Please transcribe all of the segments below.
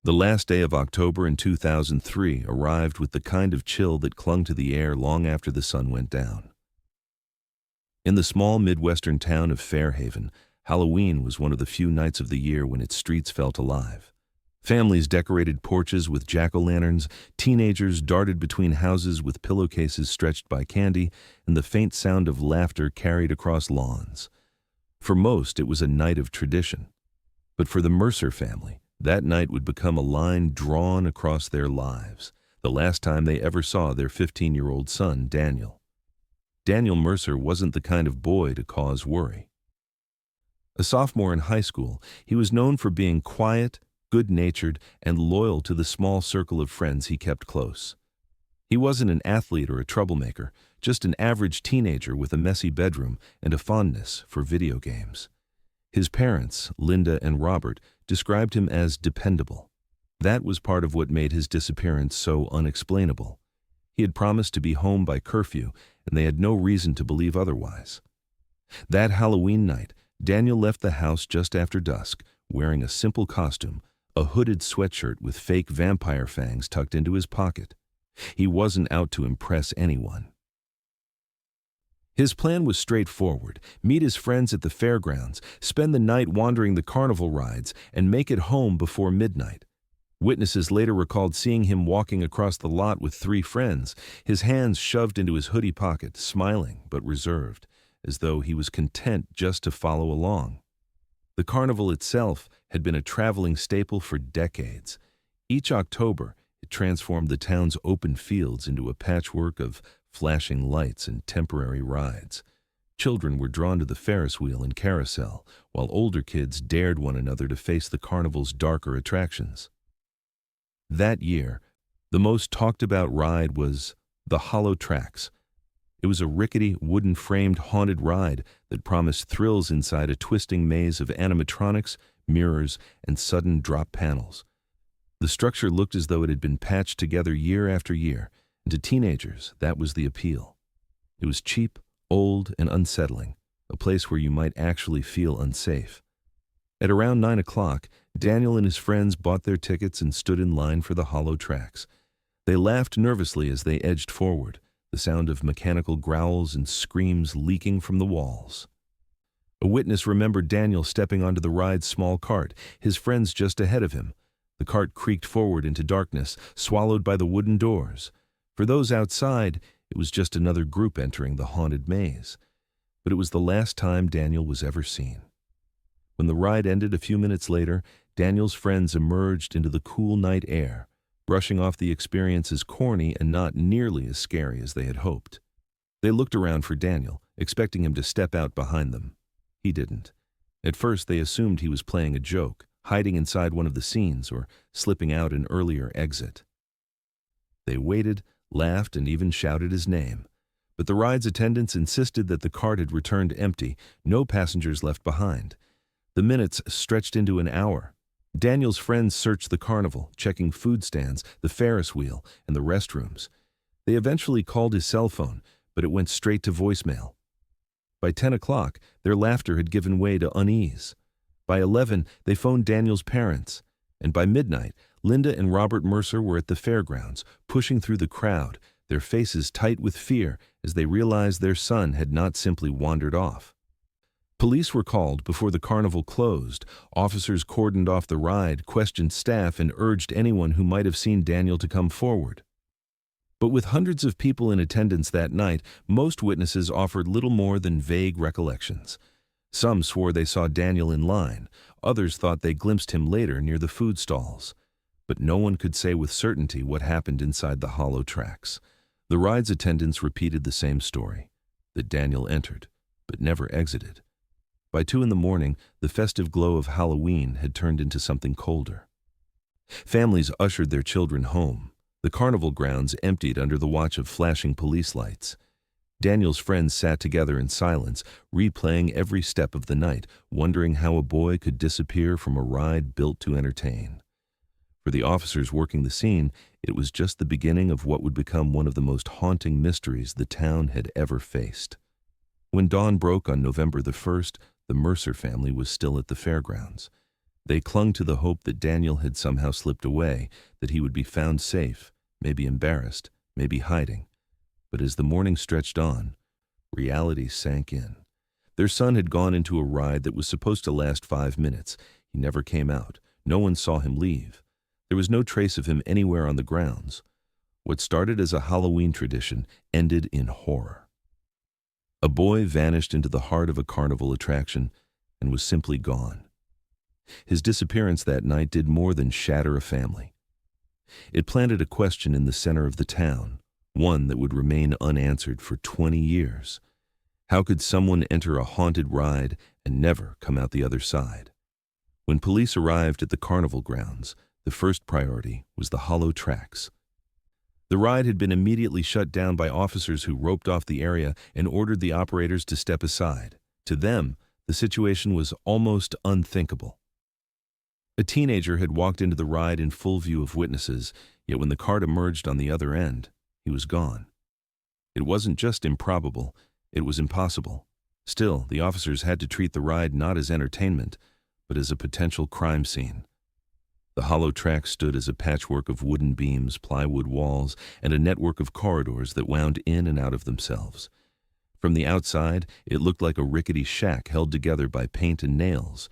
The last day of October in 2003 arrived with the kind of chill that clung to the air long after the sun went down. In the small Midwestern town of Fairhaven, Halloween was one of the few nights of the year when its streets felt alive. Families decorated porches with jack-o'-lanterns, teenagers darted between houses with pillowcases stretched by candy, and the faint sound of laughter carried across lawns. For most, it was a night of tradition. But for the Mercer family, that night would become a line drawn across their lives, the last time they ever saw their 15-year-old son, Daniel. Daniel Mercer wasn't the kind of boy to cause worry. A sophomore in high school, he was known for being quiet, good-natured, and loyal to the small circle of friends he kept close. He wasn't an athlete or a troublemaker, just an average teenager with a messy bedroom and a fondness for video games. His parents, Linda and Robert, described him as dependable. That was part of what made his disappearance so unexplainable. He had promised to be home by curfew, and they had no reason to believe otherwise. That Halloween night, Daniel left the house just after dusk, wearing a simple costume, a hooded sweatshirt with fake vampire fangs tucked into his pocket. He wasn't out to impress anyone. His plan was straightforward: meet his friends at the fairgrounds, spend the night wandering the carnival rides, and make it home before midnight. Witnesses later recalled seeing him walking across the lot with 3 friends, his hands shoved into his hoodie pocket, smiling but reserved, as though he was content just to follow along. The carnival itself had been a traveling staple for decades. Each October, it transformed the town's open fields into a patchwork of flashing lights and temporary rides. Children were drawn to the Ferris wheel and carousel, while older kids dared one another to face the carnival's darker attractions. That year, the most talked-about ride was the Hollow Tracks. It was a rickety, wooden-framed haunted ride that promised thrills inside a twisting maze of animatronics, mirrors, and sudden drop panels. The structure looked as though it had been patched together year after year, and to teenagers, that was the appeal. It was cheap, old, and unsettling, a place where you might actually feel unsafe. At around 9 o'clock, Daniel and his friends bought their tickets and stood in line for the Hollow Tracks. They laughed nervously as they edged forward, the sound of mechanical growls and screams leaking from the walls. A witness remembered Daniel stepping onto the ride's small cart, his friends just ahead of him. The cart creaked forward into darkness, swallowed by the wooden doors. For those outside, it was just another group entering the haunted maze. But it was the last time Daniel was ever seen. When the ride ended a few minutes later, Daniel's friends emerged into the cool night air, brushing off the experience as corny and not nearly as scary as they had hoped. They looked around for Daniel, expecting him to step out behind them. He didn't. At first, they assumed he was playing a joke, hiding inside one of the scenes or slipping out an earlier exit. They waited, laughed, and even shouted his name. But the ride's attendants insisted that the cart had returned empty, no passengers left behind. The minutes stretched into an hour. Daniel's friends searched the carnival, checking food stands, the Ferris wheel, and the restrooms. They eventually called his cell phone, but it went straight to voicemail. By 10 o'clock, their laughter had given way to unease. By 11, they phoned Daniel's parents. And by midnight, Linda and Robert Mercer were at the fairgrounds, pushing through the crowd, their faces tight with fear as they realized their son had not simply wandered off. Police were called before the carnival closed. Officers cordoned off the ride, questioned staff, and urged anyone who might have seen Daniel to come forward. But with hundreds of people in attendance that night, most witnesses offered little more than vague recollections. Some swore they saw Daniel in line. Others thought they glimpsed him later near the food stalls. But no one could say with certainty what happened inside the Hollow Tracks. The ride's attendants repeated the same story, that Daniel entered, but never exited. By 2 in the morning, the festive glow of Halloween had turned into something colder. Families ushered their children home. The carnival grounds emptied under the watch of flashing police lights. Daniel's friends sat together in silence, replaying every step of the night, wondering how a boy could disappear from a ride built to entertain. For the officers working the scene, it was just the beginning of what would become one of the most haunting mysteries the town had ever faced. When dawn broke on November the 1st, the Mercer family was still at the fairgrounds. They clung to the hope that Daniel had somehow slipped away, that he would be found safe, maybe embarrassed, maybe hiding. But as the morning stretched on, reality sank in. Their son had gone into a ride that was supposed to last 5 minutes. He never came out. No one saw him leave. There was no trace of him anywhere on the grounds. What started as a Halloween tradition ended in horror. A boy vanished into the heart of a carnival attraction and was simply gone. His disappearance that night did more than shatter a family. It planted a question in the center of the town, one that would remain unanswered for 20 years. How could someone enter a haunted ride and never come out the other side? When police arrived at the carnival grounds, the first priority was the hollow tracks. The ride had been immediately shut down by officers who roped off the area and ordered the operators to step aside. To them, the situation was almost unthinkable. A teenager had walked into the ride in full view of witnesses, yet when the cart emerged on the other end, he was gone. It wasn't just improbable, it was impossible. Still, the officers had to treat the ride not as entertainment, but as a potential crime scene. The hollow track stood as a patchwork of wooden beams, plywood walls, and a network of corridors that wound in and out of themselves. From the outside, it looked like a rickety shack held together by paint and nails,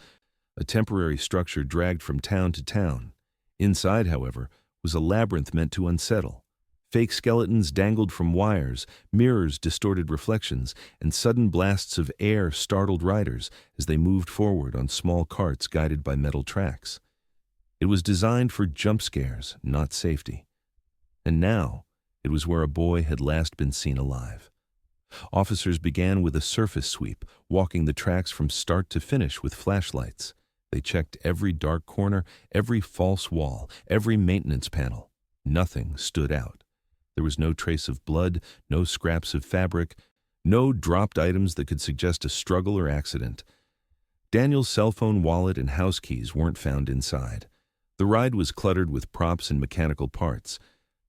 a temporary structure dragged from town to town. Inside, however, was a labyrinth meant to unsettle. Fake skeletons dangled from wires, mirrors distorted reflections, and sudden blasts of air startled riders as they moved forward on small carts guided by metal tracks. It was designed for jump scares, not safety. And now, it was where a boy had last been seen alive. Officers began with a surface sweep, walking the tracks from start to finish with flashlights. They checked every dark corner, every false wall, every maintenance panel. Nothing stood out. There was no trace of blood, no scraps of fabric, no dropped items that could suggest a struggle or accident. Daniel's cell phone, wallet, and house keys weren't found inside. The ride was cluttered with props and mechanical parts,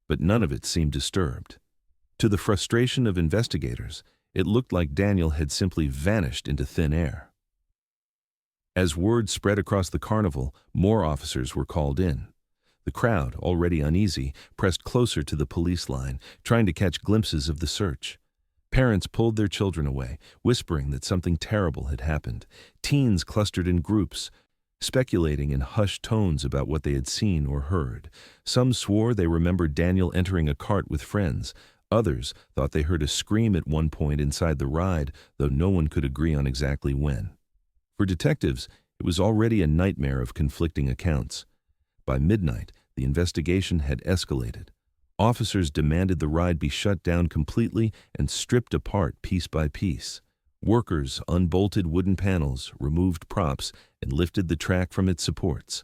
but none of it seemed disturbed. To the frustration of investigators, it looked like Daniel had simply vanished into thin air. As word spread across the carnival, more officers were called in. The crowd, already uneasy, pressed closer to the police line, trying to catch glimpses of the search. Parents pulled their children away, whispering that something terrible had happened. Teens clustered in groups, speculating in hushed tones about what they had seen or heard. Some swore they remembered Daniel entering a cart with friends. Others thought they heard a scream at one point inside the ride, though no one could agree on exactly when. For detectives, it was already a nightmare of conflicting accounts. By midnight, the investigation had escalated. Officers demanded the ride be shut down completely and stripped apart piece by piece. Workers unbolted wooden panels, removed props, and lifted the track from its supports.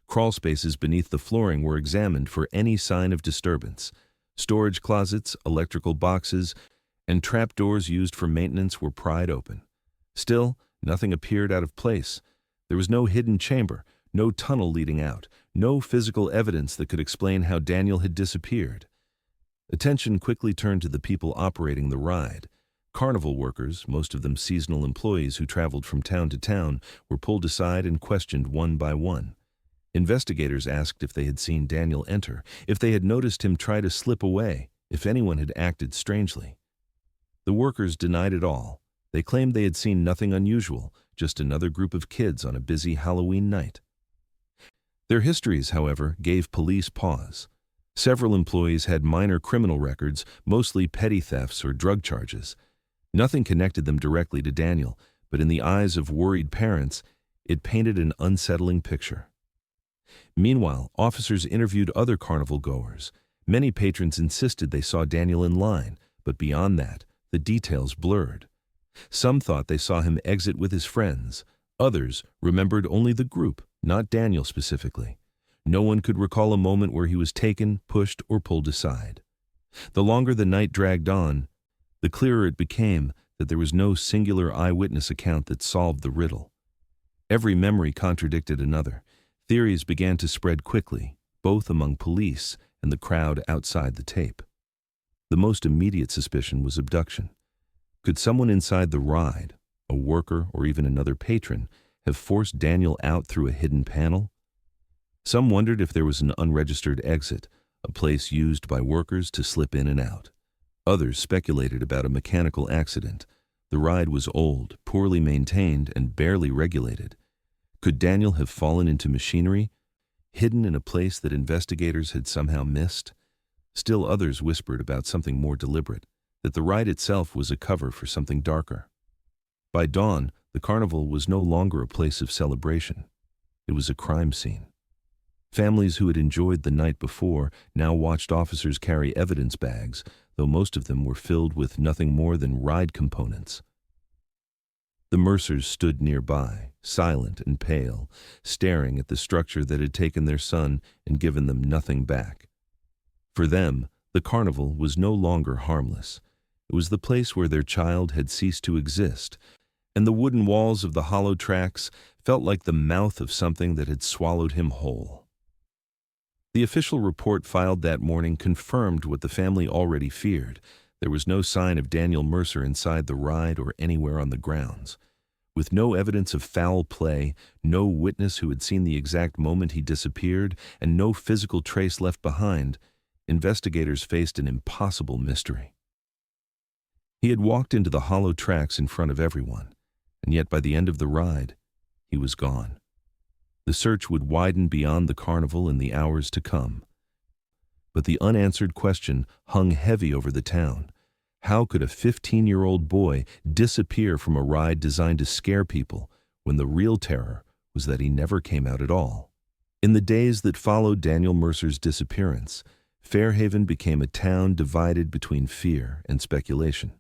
Crawl spaces beneath the flooring were examined for any sign of disturbance. Storage closets, electrical boxes, and trapdoors used for maintenance were pried open. Still, nothing appeared out of place. There was no hidden chamber, no tunnel leading out, no physical evidence that could explain how Daniel had disappeared. Attention quickly turned to the people operating the ride. Carnival workers, most of them seasonal employees who traveled from town to town, were pulled aside and questioned one by one. Investigators asked if they had seen Daniel enter, if they had noticed him try to slip away, if anyone had acted strangely. The workers denied it all. They claimed they had seen nothing unusual, just another group of kids on a busy Halloween night. Their histories, however, gave police pause. Several employees had minor criminal records, mostly petty thefts or drug charges. Nothing connected them directly to Daniel, but in the eyes of worried parents, it painted an unsettling picture. Meanwhile, officers interviewed other carnival goers. Many patrons insisted they saw Daniel in line, but beyond that, the details blurred. Some thought they saw him exit with his friends. Others remembered only the group, not Daniel specifically. No one could recall a moment where he was taken, pushed, or pulled aside. The longer the night dragged on, the clearer it became that there was no singular eyewitness account that solved the riddle. Every memory contradicted another. Theories began to spread quickly, both among police and the crowd outside the tape. The most immediate suspicion was abduction. Could someone inside the ride, a worker or even another patron, have forced Daniel out through a hidden panel? Some wondered if there was an unregistered exit, a place used by workers to slip in and out. Others speculated about a mechanical accident. The ride was old, poorly maintained, and barely regulated. Could Daniel have fallen into machinery, hidden in a place that investigators had somehow missed? Still others whispered about something more deliberate, that the ride itself was a cover for something darker. By dawn, the carnival was no longer a place of celebration. It was a crime scene. Families who had enjoyed the night before now watched officers carry evidence bags, though most of them were filled with nothing more than ride components. The Mercers stood nearby, silent and pale, staring at the structure that had taken their son and given them nothing back. For them, the carnival was no longer harmless. It was the place where their child had ceased to exist, and the wooden walls of the hollow tracks felt like the mouth of something that had swallowed him whole. The official report filed that morning confirmed what the family already feared. There was no sign of Daniel Mercer inside the ride or anywhere on the grounds. With no evidence of foul play, no witness who had seen the exact moment he disappeared, and no physical trace left behind, investigators faced an impossible mystery. He had walked into the hollow tracks in front of everyone, and yet by the end of the ride, he was gone. The search would widen beyond the carnival in the hours to come. But the unanswered question hung heavy over the town. How could a 15-year-old boy disappear from a ride designed to scare people when the real terror was that he never came out at all? In the days that followed Daniel Mercer's disappearance, Fairhaven became a town divided between fear and speculation.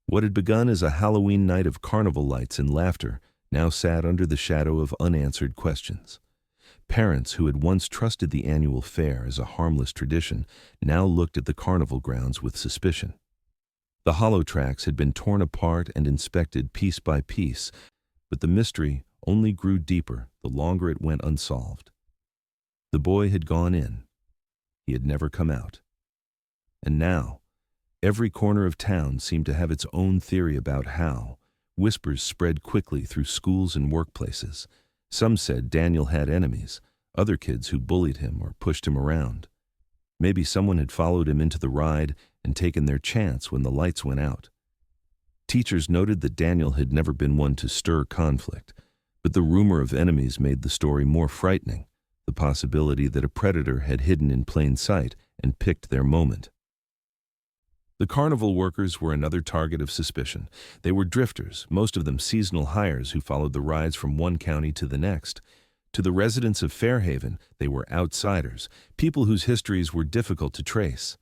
What had begun as a Halloween night of carnival lights and laughter now sat under the shadow of unanswered questions. Parents who had once trusted the annual fair as a harmless tradition now looked at the carnival grounds with suspicion. The hollow tracks had been torn apart and inspected piece by piece, but the mystery only grew deeper the longer it went unsolved. The boy had gone in. He had never come out. And now, every corner of town seemed to have its own theory about how. Whispers spread quickly through schools and workplaces. Some said Daniel had enemies, other kids who bullied him or pushed him around. Maybe someone had followed him into the ride and taken their chance when the lights went out. Teachers noted that Daniel had never been one to stir conflict, but the rumor of enemies made the story more frightening, the possibility that a predator had hidden in plain sight and picked their moment. The carnival workers were another target of suspicion. They were drifters, most of them seasonal hires who followed the rides from one county to the next. To the residents of Fairhaven, they were outsiders, people whose histories were difficult to trace.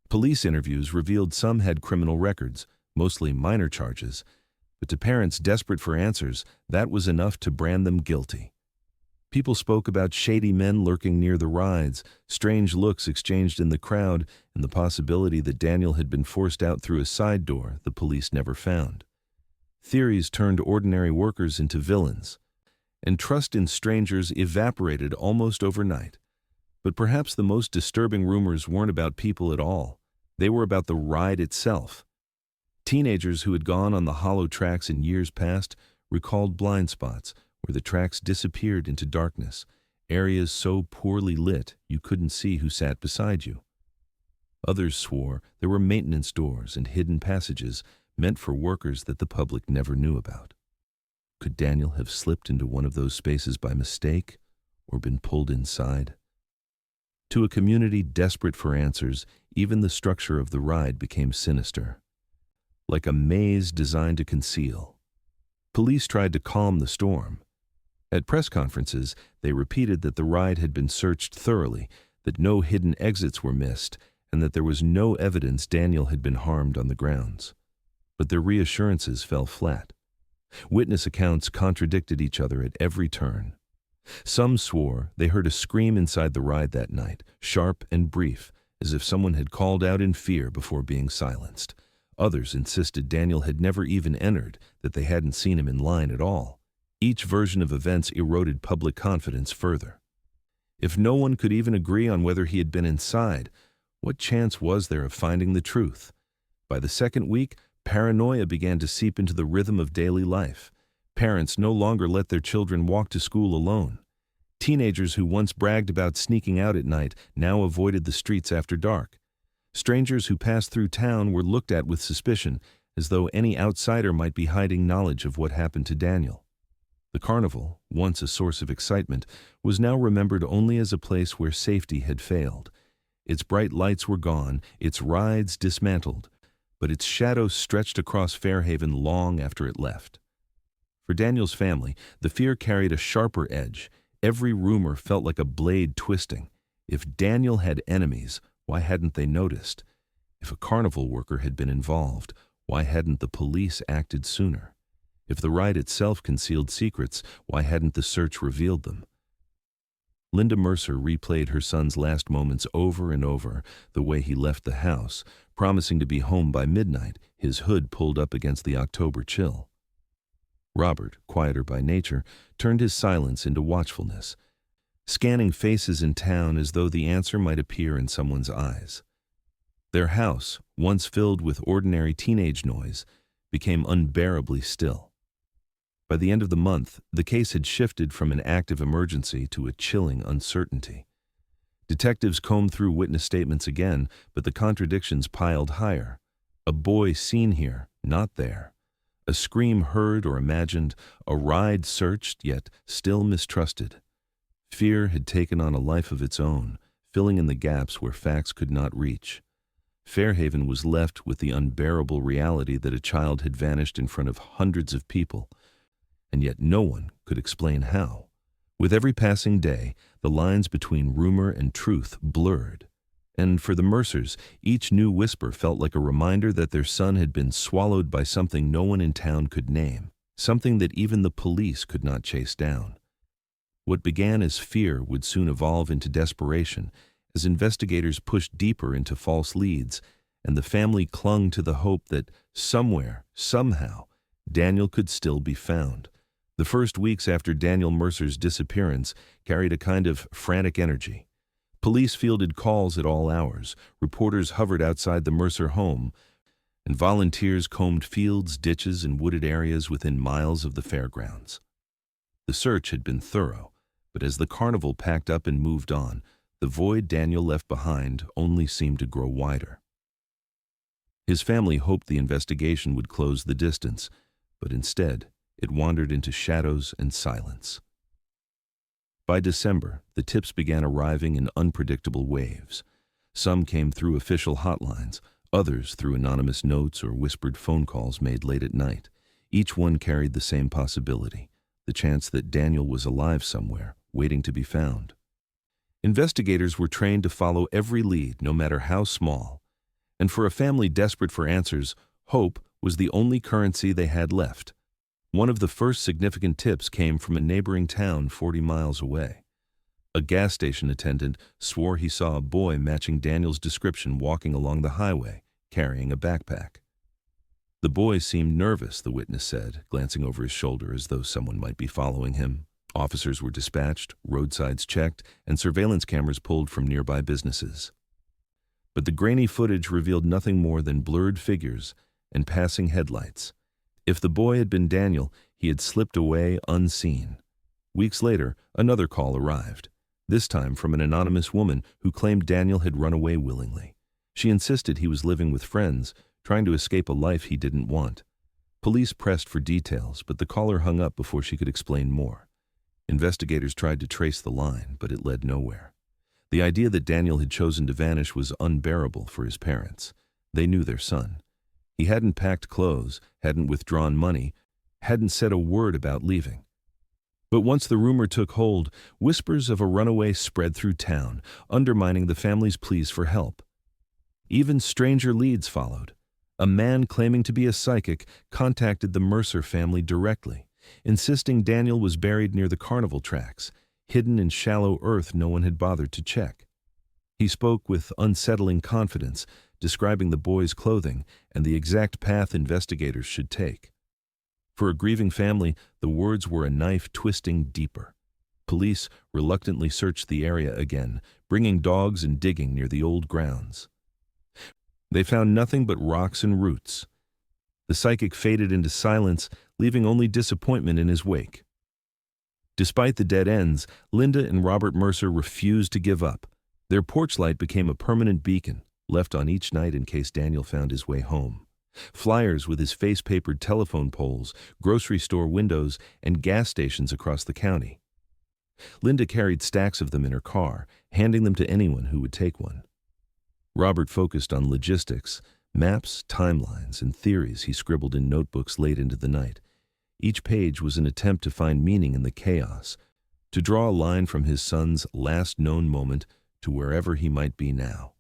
Police interviews revealed some had criminal records, mostly minor charges, but to parents desperate for answers, that was enough to brand them guilty. People spoke about shady men lurking near the rides, strange looks exchanged in the crowd, and the possibility that Daniel had been forced out through a side door the police never found. Theories turned ordinary workers into villains, and trust in strangers evaporated almost overnight. But perhaps the most disturbing rumors weren't about people at all. They were about the ride itself. Teenagers who had gone on the hollow tracks in years past recalled blind spots, where the tracks disappeared into darkness, areas so poorly lit you couldn't see who sat beside you. Others swore there were maintenance doors and hidden passages meant for workers that the public never knew about. Could Daniel have slipped into one of those spaces by mistake or been pulled inside? To a community desperate for answers, even the structure of the ride became sinister. Like a maze designed to conceal. Police tried to calm the storm. At press conferences, they repeated that the ride had been searched thoroughly, that no hidden exits were missed, and that there was no evidence Daniel had been harmed on the grounds. But their reassurances fell flat. Witness accounts contradicted each other at every turn. Some swore they heard a scream inside the ride that night, sharp and brief, as if someone had called out in fear before being silenced. Others insisted Daniel had never even entered, that they hadn't seen him in line at all. Each version of events eroded public confidence further. If no one could even agree on whether he had been inside, what chance was there of finding the truth? By the second week, paranoia began to seep into the rhythm of daily life. Parents no longer let their children walk to school alone. Teenagers who once bragged about sneaking out at night now avoided the streets after dark. Strangers who passed through town were looked at with suspicion, as though any outsider might be hiding knowledge of what happened to Daniel. The carnival, once a source of excitement, was now remembered only as a place where safety had failed. Its bright lights were gone, its rides dismantled, but its shadow stretched across Fairhaven long after it left. For Daniel's family, the fear carried a sharper edge. Every rumor felt like a blade twisting. If Daniel had enemies, why hadn't they noticed? If a carnival worker had been involved, why hadn't the police acted sooner? If the ride itself concealed secrets, why hadn't the search revealed them? Linda Mercer replayed her son's last moments over and over, the way he left the house, promising to be home by midnight, his hood pulled up against the October chill. Robert, quieter by nature, turned his silence into watchfulness, scanning faces in town as though the answer might appear in someone's eyes. Their house, once filled with ordinary teenage noise, became unbearably still. By the end of the month, the case had shifted from an active emergency to a chilling uncertainty. Detectives combed through witness statements again, but the contradictions piled higher. A boy seen here, not there. A scream heard or imagined, a ride searched yet still mistrusted. Fear had taken on a life of its own, filling in the gaps where facts could not reach. Fairhaven was left with the unbearable reality that a child had vanished in front of hundreds of people, and yet no one could explain how. With every passing day, the lines between rumor and truth blurred. And for the Mercers, each new whisper felt like a reminder that their son had been swallowed by something no one in town could name, something that even the police could not chase down. What began as fear would soon evolve into desperation as investigators pushed deeper into false leads, and the family clung to the hope that somewhere, somehow, Daniel could still be found. The first weeks after Daniel Mercer's disappearance carried a kind of frantic energy. Police fielded calls at all hours, reporters hovered outside the Mercer home, and volunteers combed fields, ditches, and wooded areas within miles of the fairgrounds. The search had been thorough, but as the carnival packed up and moved on, the void Daniel left behind only seemed to grow wider. His family hoped the investigation would close the distance, but instead, it wandered into shadows and silence. By December, the tips began arriving in unpredictable waves. Some came through official hotlines, others through anonymous notes or whispered phone calls made late at night. Each one carried the same possibility, the chance that Daniel was alive somewhere, waiting to be found. Investigators were trained to follow every lead, no matter how small. And for a family desperate for answers, hope was the only currency they had left. One of the first significant tips came from a neighboring town 40 miles away. A gas station attendant swore he saw a boy matching Daniel's description walking along the highway, carrying a backpack. The boy seemed nervous, the witness said, glancing over his shoulder as though someone might be following him. Officers were dispatched, roadsides checked, and surveillance cameras pulled from nearby businesses. But the grainy footage revealed nothing more than blurred figures and passing headlights. If the boy had been Daniel, he had slipped away unseen. Weeks later, another call arrived, this time from an anonymous woman who claimed Daniel had run away willingly. She insisted he was living with friends, trying to escape a life he didn't want. Police pressed for details, but the caller hung up before she could explain more. Investigators tried to trace the line, but it led nowhere. The idea that Daniel had chosen to vanish was unbearable for his parents. They knew their son. He hadn't packed clothes, hadn't withdrawn money, hadn't said a word about leaving. But once the rumor took hold, whispers of a runaway spread through town, undermining the family's pleas for help. Even stranger leads followed. A man claiming to be a psychic contacted the Mercer family directly, insisting Daniel was buried near the carnival tracks, hidden in shallow earth no one had bothered to check. He spoke with unsettling confidence, describing the boy's clothing and the exact path investigators should take. For a grieving family, the words were a knife twisting deeper. Police reluctantly searched the area again, bringing dogs and digging near the old grounds. They found nothing but rocks and roots. The psychic faded into silence, leaving only disappointment in his wake. Despite the dead ends, Linda and Robert Mercer refused to give up. Their porch light became a permanent beacon, left on each night in case Daniel found his way home. Flyers with his face-papered telephone poles, grocery store windows, and gas stations across the county. Linda carried stacks of them in her car, handing them to anyone who would take one. Robert focused on logistics, maps, timelines, and theories he scribbled in notebooks late into the night. Each page was an attempt to find meaning in the chaos, to draw a line from his son's last known moment to wherever he might be now.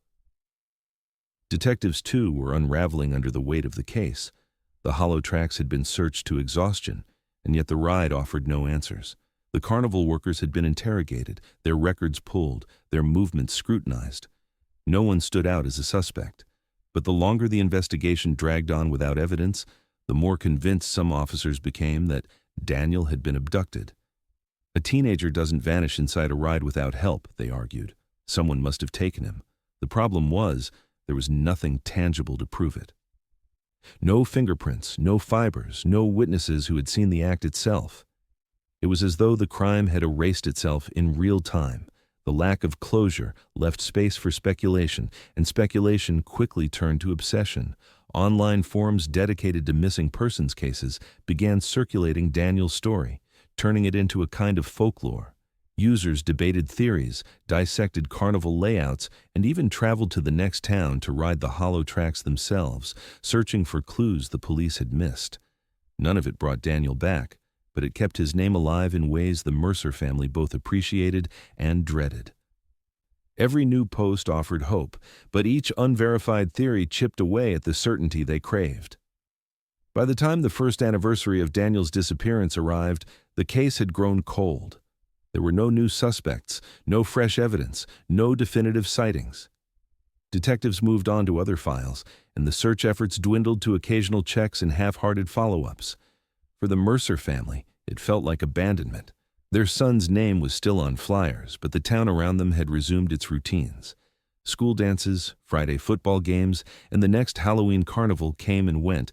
Detectives, too, were unraveling under the weight of the case. The hollow tracks had been searched to exhaustion, and yet the ride offered no answers. The carnival workers had been interrogated, their records pulled, their movements scrutinized. No one stood out as a suspect. But the longer the investigation dragged on without evidence, the more convinced some officers became that Daniel had been abducted. A teenager doesn't vanish inside a ride without help, they argued. Someone must have taken him. The problem was, there was nothing tangible to prove it. No fingerprints, no fibers, no witnesses who had seen the act itself. It was as though the crime had erased itself in real time. The lack of closure left space for speculation, and speculation quickly turned to obsession. Online forums dedicated to missing persons cases began circulating Daniel's story, turning it into a kind of folklore. Users debated theories, dissected carnival layouts, and even traveled to the next town to ride the hollow tracks themselves, searching for clues the police had missed. None of it brought Daniel back, but it kept his name alive in ways the Mercer family both appreciated and dreaded. Every new post offered hope, but each unverified theory chipped away at the certainty they craved. By the time the first anniversary of Daniel's disappearance arrived, the case had grown cold. There were no new suspects, no fresh evidence, no definitive sightings. Detectives moved on to other files, and the search efforts dwindled to occasional checks and half-hearted follow-ups. For the Mercer family, it felt like abandonment. Their son's name was still on flyers, but the town around them had resumed its routines. School dances, Friday football games, and the next Halloween carnival came and went,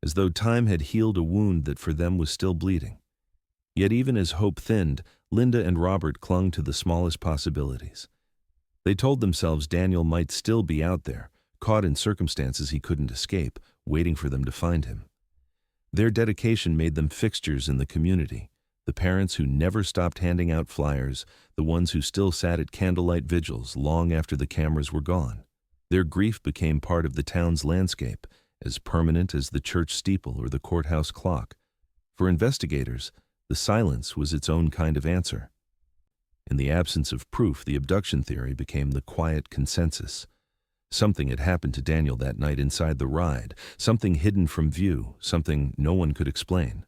as though time had healed a wound that for them was still bleeding. Yet even as hope thinned, Linda and Robert clung to the smallest possibilities. They told themselves Daniel might still be out there, caught in circumstances he couldn't escape, waiting for them to find him. Their dedication made them fixtures in the community, the parents who never stopped handing out flyers, the ones who still sat at candlelight vigils long after the cameras were gone. Their grief became part of the town's landscape, as permanent as the church steeple or the courthouse clock. For investigators, the silence was its own kind of answer. In the absence of proof, the abduction theory became the quiet consensus. Something had happened to Daniel that night inside the ride, something hidden from view, something no one could explain.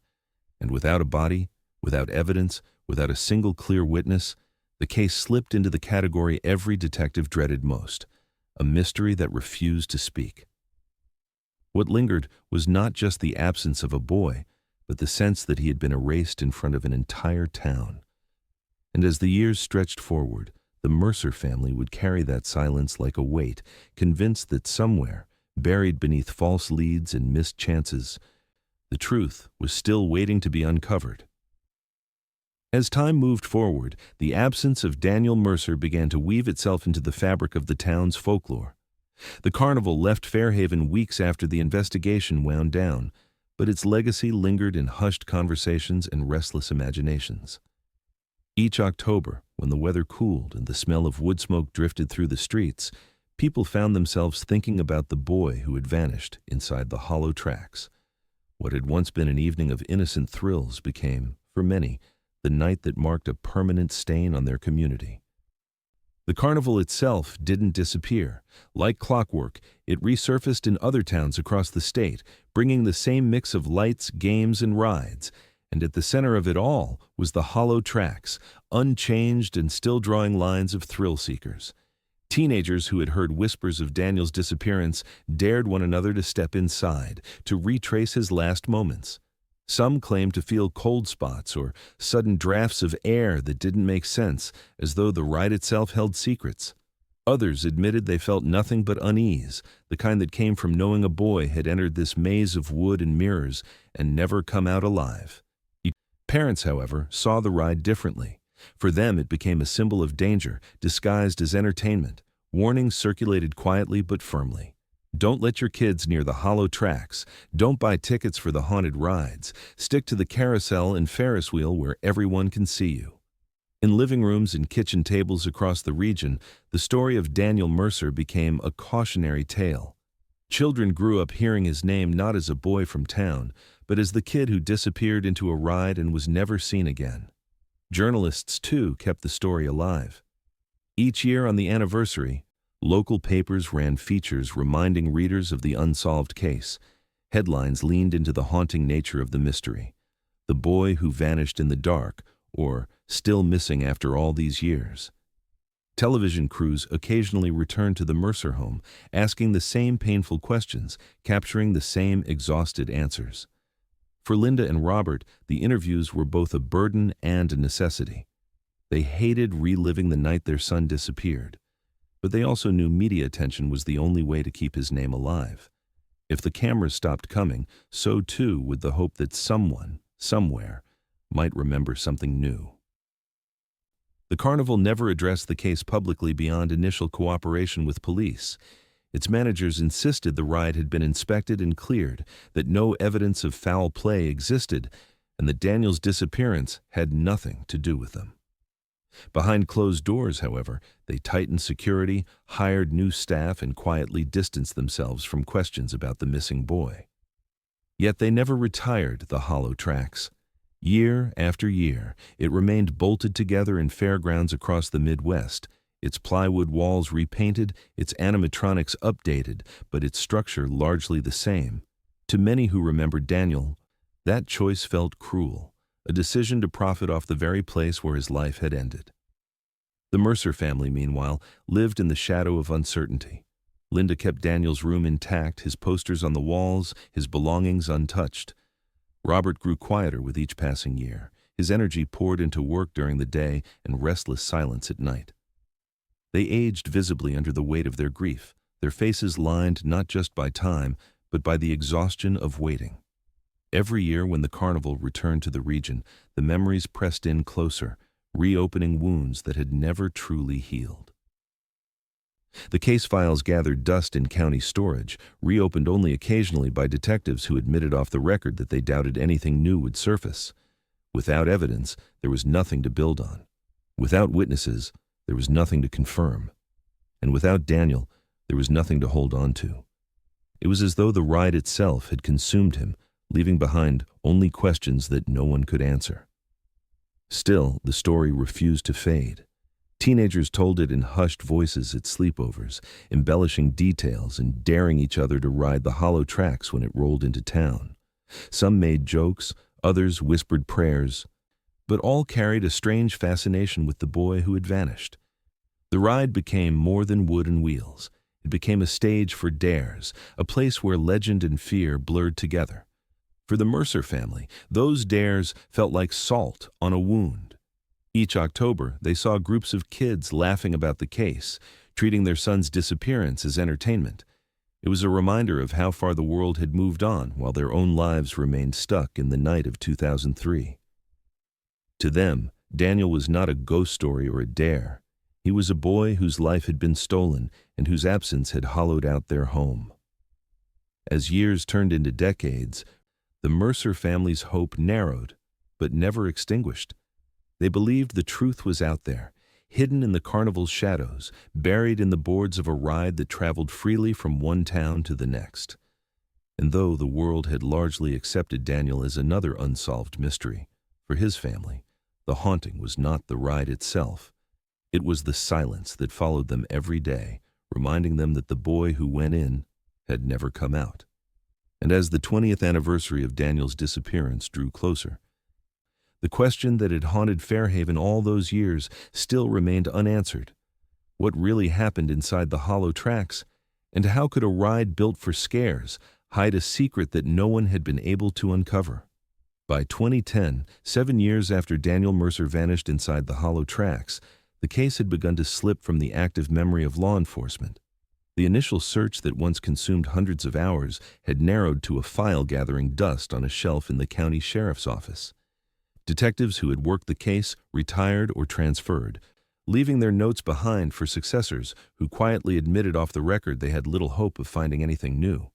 And without a body, without evidence, without a single clear witness, the case slipped into the category every detective dreaded most, a mystery that refused to speak. What lingered was not just the absence of a boy, but the sense that he had been erased in front of an entire town. And as the years stretched forward, the Mercer family would carry that silence like a weight, convinced that somewhere, buried beneath false leads and missed chances, the truth was still waiting to be uncovered. As time moved forward, the absence of Daniel Mercer began to weave itself into the fabric of the town's folklore. The carnival left Fairhaven weeks after the investigation wound down, but its legacy lingered in hushed conversations and restless imaginations. Each October, when the weather cooled and the smell of wood smoke drifted through the streets, people found themselves thinking about the boy who had vanished inside the hollow tracks. What had once been an evening of innocent thrills became, for many, the night that marked a permanent stain on their community. The carnival itself didn't disappear. Like clockwork, it resurfaced in other towns across the state, bringing the same mix of lights, games, and rides. And at the center of it all was the hollow tracks, unchanged and still drawing lines of thrill seekers. Teenagers who had heard whispers of Daniel's disappearance dared one another to step inside, to retrace his last moments. Some claimed to feel cold spots or sudden drafts of air that didn't make sense, as though the ride itself held secrets. Others admitted they felt nothing but unease, the kind that came from knowing a boy had entered this maze of wood and mirrors and never come out alive. Parents, however, saw the ride differently. For them, it became a symbol of danger, disguised as entertainment. Warnings circulated quietly but firmly. Don't let your kids near the hollow tracks. Don't buy tickets for the haunted rides. Stick to the carousel and Ferris wheel where everyone can see you. In living rooms and kitchen tables across the region, the story of Daniel Mercer became a cautionary tale. Children grew up hearing his name not as a boy from town, but as the kid who disappeared into a ride and was never seen again. Journalists, too, kept the story alive. Each year on the anniversary, local papers ran features reminding readers of the unsolved case. Headlines leaned into the haunting nature of the mystery. The boy who vanished in the dark, or still missing after all these years. Television crews occasionally returned to the Mercer home, asking the same painful questions, capturing the same exhausted answers. For Linda and Robert, the interviews were both a burden and a necessity. They hated reliving the night their son disappeared, but they also knew media attention was the only way to keep his name alive. If the cameras stopped coming, so too would the hope that someone, somewhere, might remember something new. The carnival never addressed the case publicly beyond initial cooperation with police. Its managers insisted the ride had been inspected and cleared, that no evidence of foul play existed, and that Daniel's disappearance had nothing to do with them. Behind closed doors, however, they tightened security, hired new staff, and quietly distanced themselves from questions about the missing boy. Yet they never retired the hollow tracks. Year after year, it remained bolted together in fairgrounds across the Midwest, its plywood walls repainted, its animatronics updated, but its structure largely the same. To many who remembered Daniel, that choice felt cruel, a decision to profit off the very place where his life had ended. The Mercer family, meanwhile, lived in the shadow of uncertainty. Linda kept Daniel's room intact, his posters on the walls, his belongings untouched. Robert grew quieter with each passing year, his energy poured into work during the day and restless silence at night. They aged visibly under the weight of their grief, their faces lined not just by time, but by the exhaustion of waiting. Every year when the carnival returned to the region, the memories pressed in closer, reopening wounds that had never truly healed. The case files gathered dust in county storage, reopened only occasionally by detectives who admitted off the record that they doubted anything new would surface. Without evidence, there was nothing to build on. Without witnesses, there was nothing to confirm. And without Daniel, there was nothing to hold on to. It was as though the ride itself had consumed him, leaving behind only questions that no one could answer. Still, the story refused to fade. Teenagers told it in hushed voices at sleepovers, embellishing details and daring each other to ride the hollow tracks when it rolled into town. Some made jokes, others whispered prayers, but all carried a strange fascination with the boy who had vanished. The ride became more than wood and wheels. It became a stage for dares, a place where legend and fear blurred together. For the Mercer family, those dares felt like salt on a wound. Each October, they saw groups of kids laughing about the case, treating their son's disappearance as entertainment. It was a reminder of how far the world had moved on while their own lives remained stuck in the night of 2003. To them, Daniel was not a ghost story or a dare. He was a boy whose life had been stolen and whose absence had hollowed out their home. As years turned into decades, the Mercer family's hope narrowed, but never extinguished. They believed the truth was out there, hidden in the carnival's shadows, buried in the boards of a ride that traveled freely from one town to the next. And though the world had largely accepted Daniel as another unsolved mystery, for his family, the haunting was not the ride itself. It was the silence that followed them every day, reminding them that the boy who went in had never come out. And as the 20th anniversary of Daniel's disappearance drew closer, the question that had haunted Fairhaven all those years still remained unanswered. What really happened inside the hollow tracks? And how could a ride built for scares hide a secret that no one had been able to uncover? By 2010, 7 years after Daniel Mercer vanished inside the hollow tracks, The case had begun to slip from the active memory of law enforcement. The initial search that once consumed hundreds of hours had narrowed to a file gathering dust on a shelf in the county sheriff's office. Detectives who had worked the case retired or transferred, leaving their notes behind for successors who quietly admitted off the record they had little hope of finding anything new.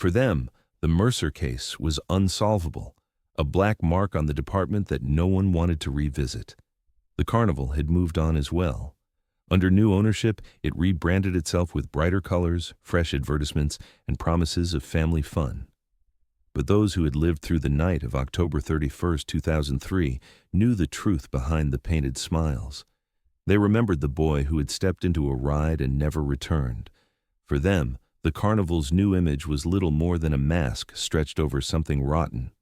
For them, the Mercer case was unsolvable, a black mark on the department that no one wanted to revisit. The carnival had moved on as well. Under new ownership, it rebranded itself with brighter colors, fresh advertisements, and promises of family fun. But those who had lived through the night of October 31st, 2003, knew the truth behind the painted smiles. They remembered the boy who had stepped into a ride and never returned. For them, the carnival's new image was little more than a mask stretched over something rotten.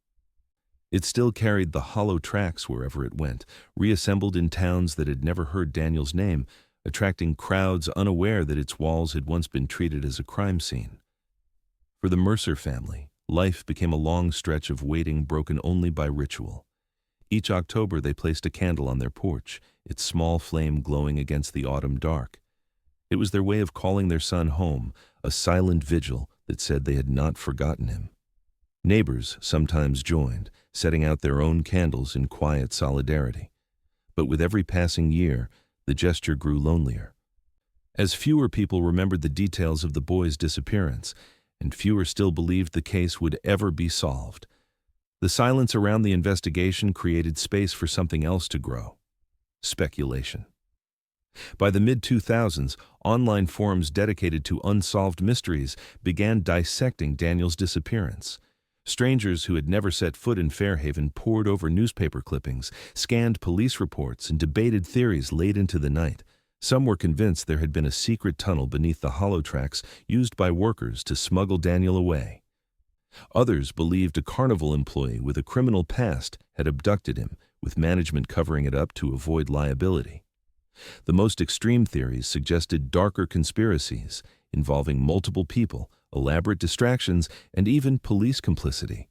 It still carried the hollow tracks wherever it went, reassembled in towns that had never heard Daniel's name, attracting crowds unaware that its walls had once been treated as a crime scene. For the Mercer family, life became a long stretch of waiting broken only by ritual. Each October they placed a candle on their porch, its small flame glowing against the autumn dark. It was their way of calling their son home, a silent vigil that said they had not forgotten him. Neighbors sometimes joined, setting out their own candles in quiet solidarity. But with every passing year, the gesture grew lonelier. As fewer people remembered the details of the boy's disappearance, and fewer still believed the case would ever be solved, the silence around the investigation created space for something else to grow: speculation. By the mid-2000s, online forums dedicated to unsolved mysteries began dissecting Daniel's disappearance. Strangers who had never set foot in Fairhaven pored over newspaper clippings, scanned police reports, and debated theories late into the night. Some were convinced there had been a secret tunnel beneath the hollow tracks used by workers to smuggle Daniel away. Others believed a carnival employee with a criminal past had abducted him, with management covering it up to avoid liability. The most extreme theories suggested darker conspiracies involving multiple people, elaborate distractions, and even police complicity.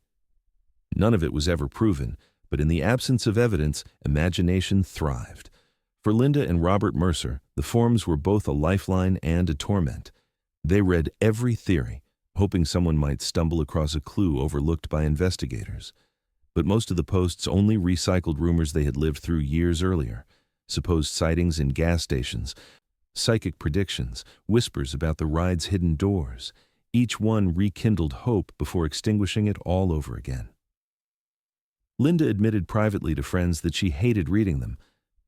None of it was ever proven, but in the absence of evidence, imagination thrived. For Linda and Robert Mercer, the forums were both a lifeline and a torment. They read every theory, hoping someone might stumble across a clue overlooked by investigators. But most of the posts only recycled rumors they had lived through years earlier: supposed sightings in gas stations, psychic predictions, whispers about the ride's hidden doors. Each one rekindled hope before extinguishing it all over again. Linda admitted privately to friends that she hated reading them,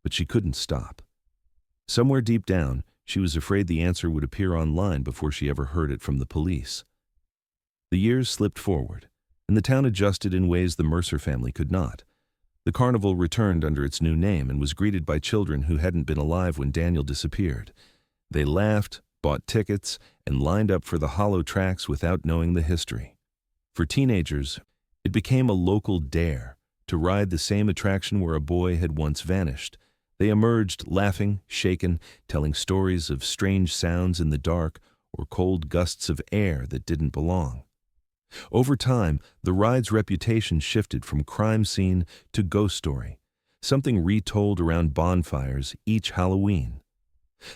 but she couldn't stop. Somewhere deep down, she was afraid the answer would appear online before she ever heard it from the police. The years slipped forward, and the town adjusted in ways the Mercer family could not. The carnival returned under its new name and was greeted by children who hadn't been alive when Daniel disappeared. They laughed, bought tickets, and lined up for the hollow tracks without knowing the history. For teenagers, it became a local dare to ride the same attraction where a boy had once vanished. They emerged laughing, shaken, telling stories of strange sounds in the dark or cold gusts of air that didn't belong. Over time, the ride's reputation shifted from crime scene to ghost story, something retold around bonfires each Halloween.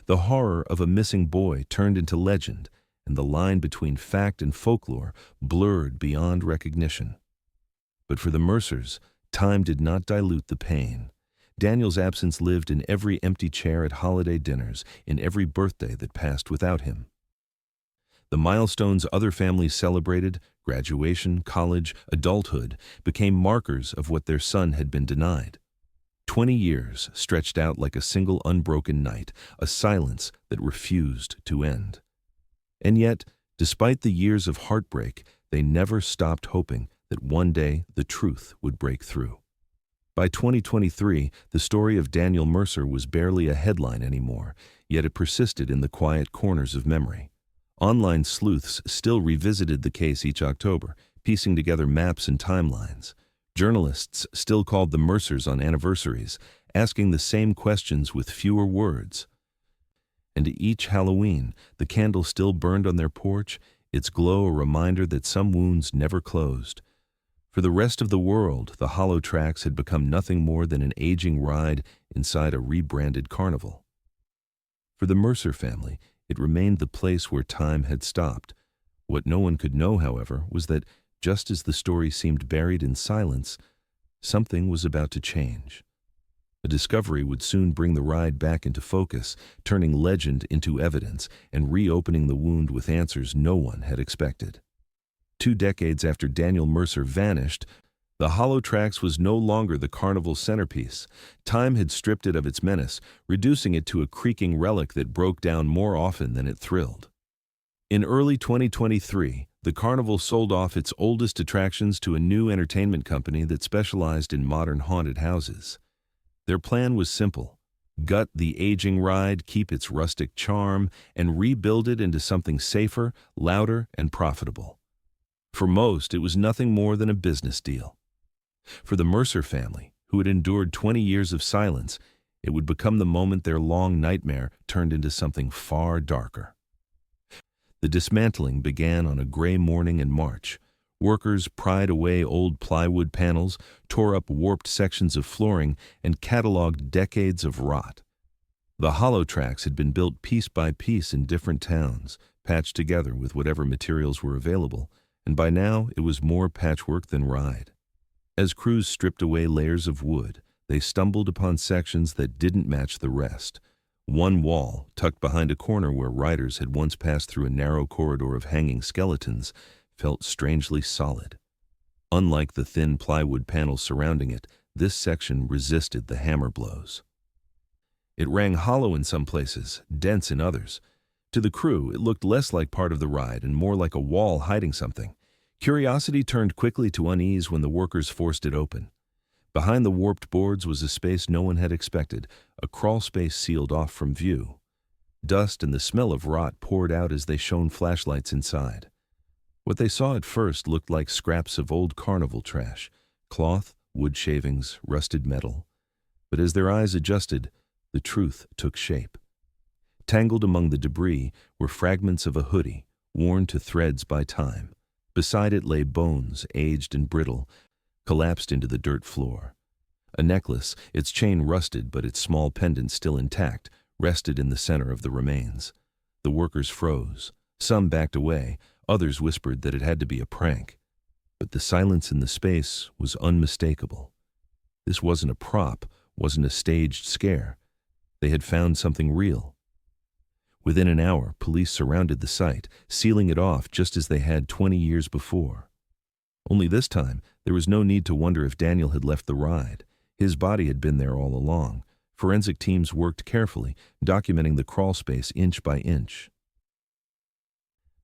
The horror of a missing boy turned into legend, and the line between fact and folklore blurred beyond recognition. But for the Mercers, time did not dilute the pain. Daniel's absence lived in every empty chair at holiday dinners, in every birthday that passed without him. The milestones other families celebrated, graduation, college, adulthood, became markers of what their son had been denied. 20 years stretched out like a single unbroken night, a silence that refused to end. And yet, despite the years of heartbreak, they never stopped hoping that one day the truth would break through. By 2023, the story of Daniel Mercer was barely a headline anymore, yet it persisted in the quiet corners of memory. Online sleuths still revisited the case each October, piecing together maps and timelines. Journalists still called the Mercers on anniversaries, asking the same questions with fewer words. And each Halloween, the candle still burned on their porch, its glow a reminder that some wounds never closed. For the rest of the world, the hollow tracks had become nothing more than an aging ride inside a rebranded carnival. For the Mercer family, it remained the place where time had stopped. What no one could know, however, was that just as the story seemed buried in silence, something was about to change. A discovery would soon bring the ride back into focus, turning legend into evidence and reopening the wound with answers no one had expected. 2 decades after Daniel Mercer vanished, the hollow tracks was no longer the carnival's centerpiece. Time had stripped it of its menace, reducing it to a creaking relic that broke down more often than it thrilled. In early 2023, the carnival sold off its oldest attractions to a new entertainment company that specialized in modern haunted houses. Their plan was simple: gut the aging ride, keep its rustic charm, and rebuild it into something safer, louder, and profitable. For most, it was nothing more than a business deal. For the Mercer family, who had endured 20 years of silence, it would become the moment their long nightmare turned into something far darker. The dismantling began on a gray morning in March. Workers pried away old plywood panels, tore up warped sections of flooring, and cataloged decades of rot. The hollow tracks had been built piece by piece in different towns, patched together with whatever materials were available, and by now it was more patchwork than ride. As crews stripped away layers of wood, they stumbled upon sections that didn't match the rest. One wall, tucked behind a corner where riders had once passed through a narrow corridor of hanging skeletons, felt strangely solid. Unlike the thin plywood panels surrounding it, this section resisted the hammer blows. It rang hollow in some places, dense in others. To the crew, it looked less like part of the ride and more like a wall hiding something. Curiosity turned quickly to unease when the workers forced it open. Behind the warped boards was a space no one had expected, a crawl space sealed off from view. Dust and the smell of rot poured out as they shone flashlights inside. What they saw at first looked like scraps of old carnival trash: cloth, wood shavings, rusted metal. But as their eyes adjusted, the truth took shape. Tangled among the debris were fragments of a hoodie, worn to threads by time. Beside it lay bones, aged and brittle, collapsed into the dirt floor. A necklace, its chain rusted but its small pendant still intact, rested in the center of the remains. The workers froze. Some backed away, others whispered that it had to be a prank. But the silence in the space was unmistakable. This wasn't a prop, wasn't a staged scare. They had found something real. Within an hour, police surrounded the site, sealing it off just as they had 20 years before. Only this time, there was no need to wonder if Daniel had left the ride. His body had been there all along. Forensic teams worked carefully, documenting the crawl space inch by inch.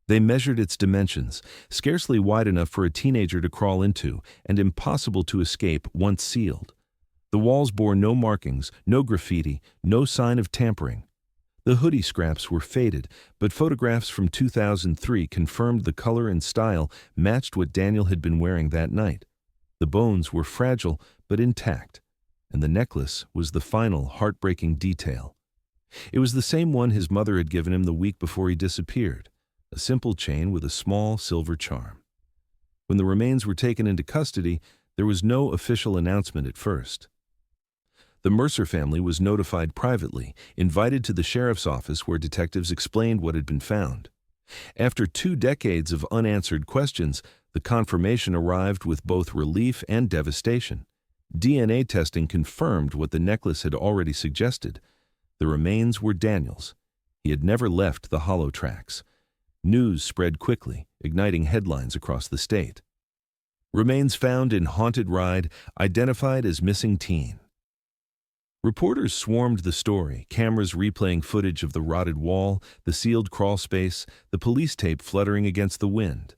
They measured its dimensions, scarcely wide enough for a teenager to crawl into, and impossible to escape once sealed. The walls bore no markings, no graffiti, no sign of tampering. The hoodie scraps were faded, but photographs from 2003 confirmed the color and style matched what Daniel had been wearing that night. The bones were fragile but intact, and the necklace was the final heartbreaking detail. It was the same one his mother had given him the week before he disappeared, a simple chain with a small silver charm. When the remains were taken into custody, there was no official announcement at first. The Mercer family was notified privately, invited to the sheriff's office where detectives explained what had been found. After 2 decades of unanswered questions, the confirmation arrived with both relief and devastation. DNA testing confirmed what the necklace had already suggested. The remains were Daniel's. He had never left the hollow tracks. News spread quickly, igniting headlines across the state. Remains found in haunted ride, identified as missing teen. Reporters swarmed the story, cameras replaying footage of the rotted wall, the sealed crawl space, the police tape fluttering against the wind.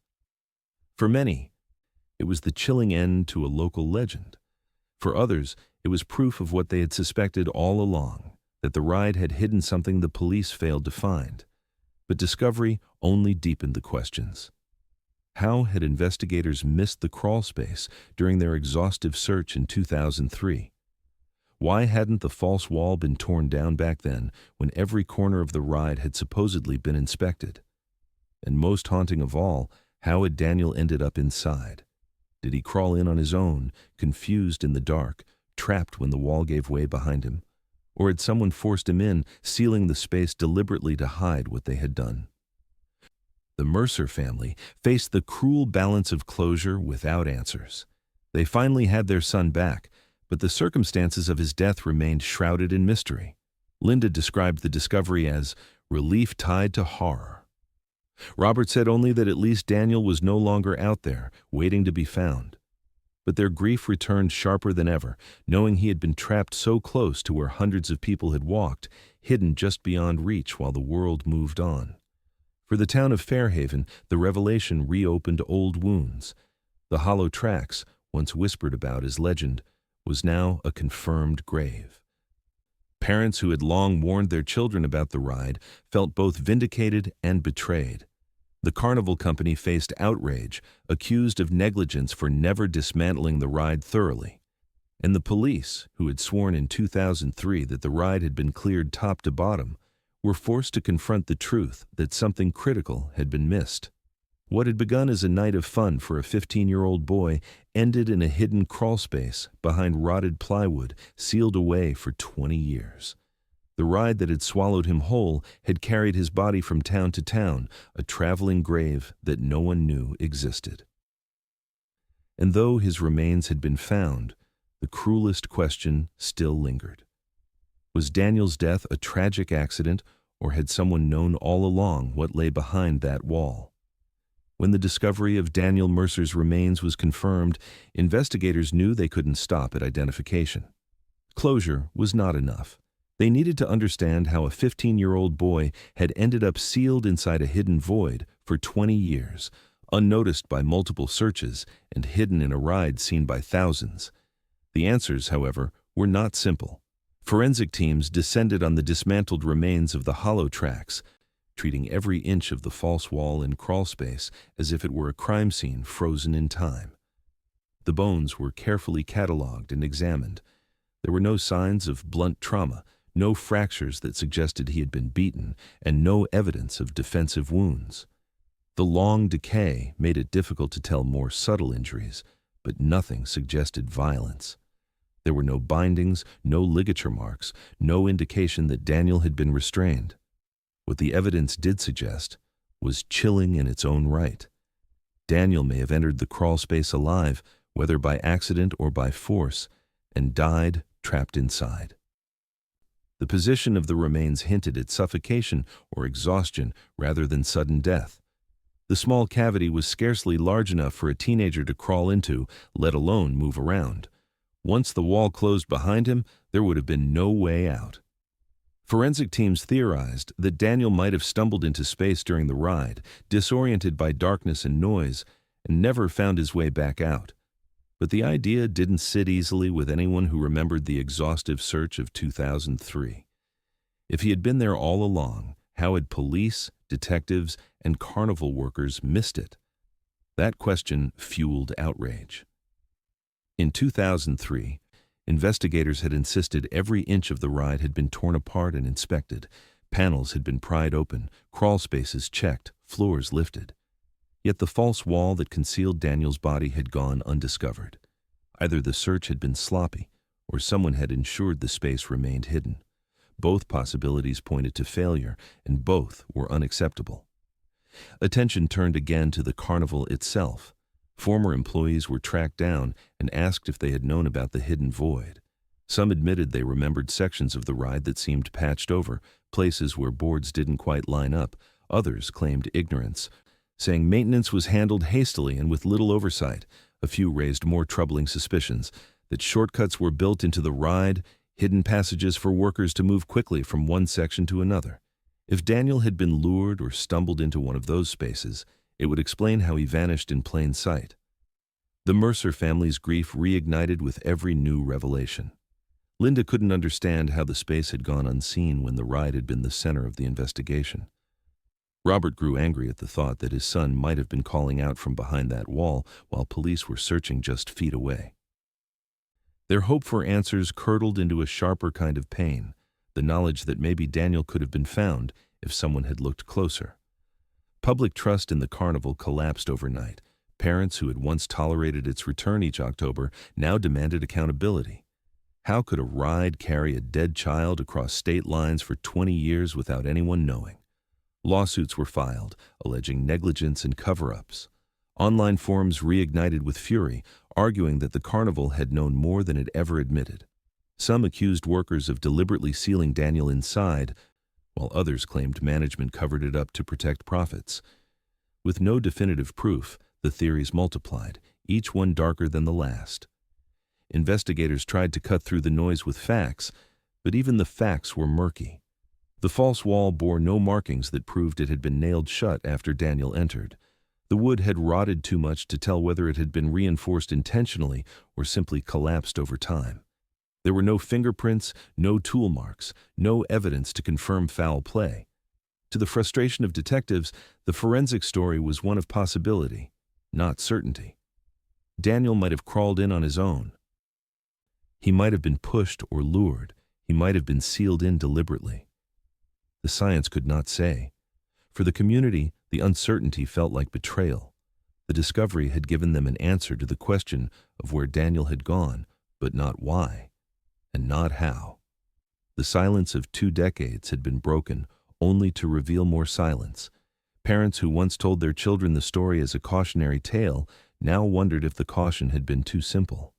For many, it was the chilling end to a local legend. For others, it was proof of what they had suspected all along, that the ride had hidden something the police failed to find. But discovery only deepened the questions. How had investigators missed the crawl space during their exhaustive search in 2003? Why hadn't the false wall been torn down back then, when every corner of the ride had supposedly been inspected? And most haunting of all, how had Daniel ended up inside? Did he crawl in on his own, confused in the dark, trapped when the wall gave way behind him? Or had someone forced him in, sealing the space deliberately to hide what they had done? The Mercer family faced the cruel balance of closure without answers. They finally had their son back, but the circumstances of his death remained shrouded in mystery. Linda described the discovery as relief tied to horror. Robert said only that at least Daniel was no longer out there, waiting to be found. But their grief returned sharper than ever, knowing he had been trapped so close to where hundreds of people had walked, hidden just beyond reach while the world moved on. For the town of Fairhaven, the revelation reopened old wounds. The hollow tracks, once whispered about as legend, was now a confirmed grave. Parents who had long warned their children about the ride felt both vindicated and betrayed. The carnival company faced outrage, accused of negligence for never dismantling the ride thoroughly. And the police, who had sworn in 2003 that the ride had been cleared top to bottom, were forced to confront the truth that something critical had been missed. What had begun as a night of fun for a 15-year-old boy ended in a hidden crawlspace behind rotted plywood sealed away for 20 years. The ride that had swallowed him whole had carried his body from town to town, a traveling grave that no one knew existed. And though his remains had been found, the cruelest question still lingered. Was Daniel's death a tragic accident, or had someone known all along what lay behind that wall? When the discovery of Daniel Mercer's remains was confirmed, investigators knew they couldn't stop at identification. Closure was not enough. They needed to understand how a 15-year-old boy had ended up sealed inside a hidden void for 20 years, unnoticed by multiple searches and hidden in a ride seen by thousands. The answers, however, were not simple. Forensic teams descended on the dismantled remains of the hollow tracks, treating every inch of the false wall and crawlspace as if it were a crime scene frozen in time. The bones were carefully cataloged and examined. There were no signs of blunt trauma, no fractures that suggested he had been beaten, and no evidence of defensive wounds. The long decay made it difficult to tell more subtle injuries, but nothing suggested violence. There were no bindings, no ligature marks, no indication that Daniel had been restrained. What the evidence did suggest was chilling in its own right. Daniel may have entered the crawlspace alive, whether by accident or by force, and died trapped inside. The position of the remains hinted at suffocation or exhaustion rather than sudden death. The small cavity was scarcely large enough for a teenager to crawl into, let alone move around. Once the wall closed behind him, there would have been no way out. Forensic teams theorized that Daniel might have stumbled into space during the ride, disoriented by darkness and noise, and never found his way back out. But the idea didn't sit easily with anyone who remembered the exhaustive search of 2003. If he had been there all along, how had police, detectives, and carnival workers missed it? That question fueled outrage. In 2003, investigators had insisted every inch of the ride had been torn apart and inspected. Panels had been pried open, crawl spaces checked, floors lifted. Yet the false wall that concealed Daniel's body had gone undiscovered. Either the search had been sloppy, or someone had ensured the space remained hidden. Both possibilities pointed to failure, and both were unacceptable. Attention turned again to the carnival itself. Former employees were tracked down and asked if they had known about the hidden void. Some admitted they remembered sections of the ride that seemed patched over, places where boards didn't quite line up. Others claimed ignorance, saying maintenance was handled hastily and with little oversight. A few raised more troubling suspicions that shortcuts were built into the ride, hidden passages for workers to move quickly from one section to another. If Daniel had been lured or stumbled into one of those spaces, it would explain how he vanished in plain sight. The Mercer family's grief reignited with every new revelation. Linda couldn't understand how the space had gone unseen when the ride had been the center of the investigation. Robert grew angry at the thought that his son might have been calling out from behind that wall while police were searching just feet away. Their hope for answers curdled into a sharper kind of pain, the knowledge that maybe Daniel could have been found if someone had looked closer. Public trust in the carnival collapsed overnight. Parents who had once tolerated its return each October now demanded accountability. How could a ride carry a dead child across state lines for 20 years without anyone knowing? Lawsuits were filed, alleging negligence and cover-ups. Online forums reignited with fury, arguing that the carnival had known more than it ever admitted. Some accused workers of deliberately sealing Daniel inside, while others claimed management covered it up to protect profits. With no definitive proof, the theories multiplied, each one darker than the last. Investigators tried to cut through the noise with facts, but even the facts were murky. The false wall bore no markings that proved it had been nailed shut after Daniel entered. The wood had rotted too much to tell whether it had been reinforced intentionally or simply collapsed over time. There were no fingerprints, no tool marks, no evidence to confirm foul play. To the frustration of detectives, the forensic story was one of possibility, not certainty. Daniel might have crawled in on his own. He might have been pushed or lured. He might have been sealed in deliberately. The science could not say. For the community, the uncertainty felt like betrayal. The discovery had given them an answer to the question of where Daniel had gone, but not why, and not how. The silence of 2 decades had been broken, only to reveal more silence. Parents who once told their children the story as a cautionary tale now wondered if the caution had been too simple.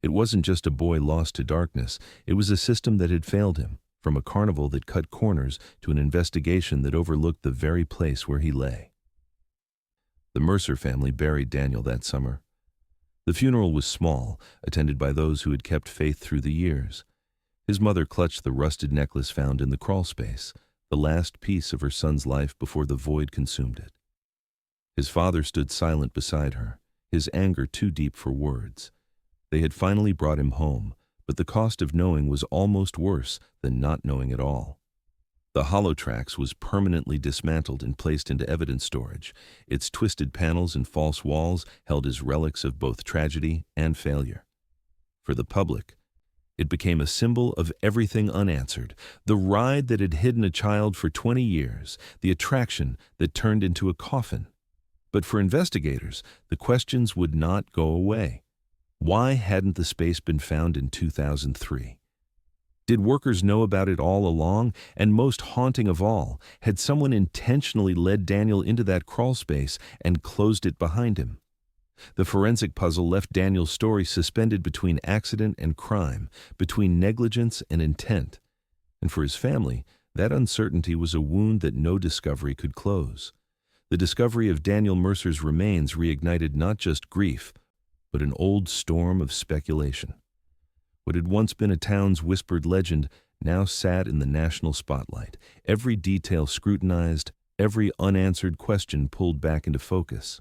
It wasn't just a boy lost to darkness, it was a system that had failed him, from a carnival that cut corners to an investigation that overlooked the very place where he lay. The Mercer family buried Daniel that summer. The funeral was small, attended by those who had kept faith through the years. His mother clutched the rusted necklace found in the crawl space, the last piece of her son's life before the void consumed it. His father stood silent beside her, his anger too deep for words. They had finally brought him home, but the cost of knowing was almost worse than not knowing at all. The Holotrax was permanently dismantled and placed into evidence storage. Its twisted panels and false walls held as relics of both tragedy and failure. For the public, it became a symbol of everything unanswered, the ride that had hidden a child for 20 years, the attraction that turned into a coffin. But for investigators, the questions would not go away. Why hadn't the space been found in 2003? Did workers know about it all along? And most haunting of all, had someone intentionally led Daniel into that crawl space and closed it behind him? The forensic puzzle left Daniel's story suspended between accident and crime, between negligence and intent. And for his family, that uncertainty was a wound that no discovery could close. The discovery of Daniel Mercer's remains reignited not just grief, but an old storm of speculation. What had once been a town's whispered legend now sat in the national spotlight, every detail scrutinized, every unanswered question pulled back into focus.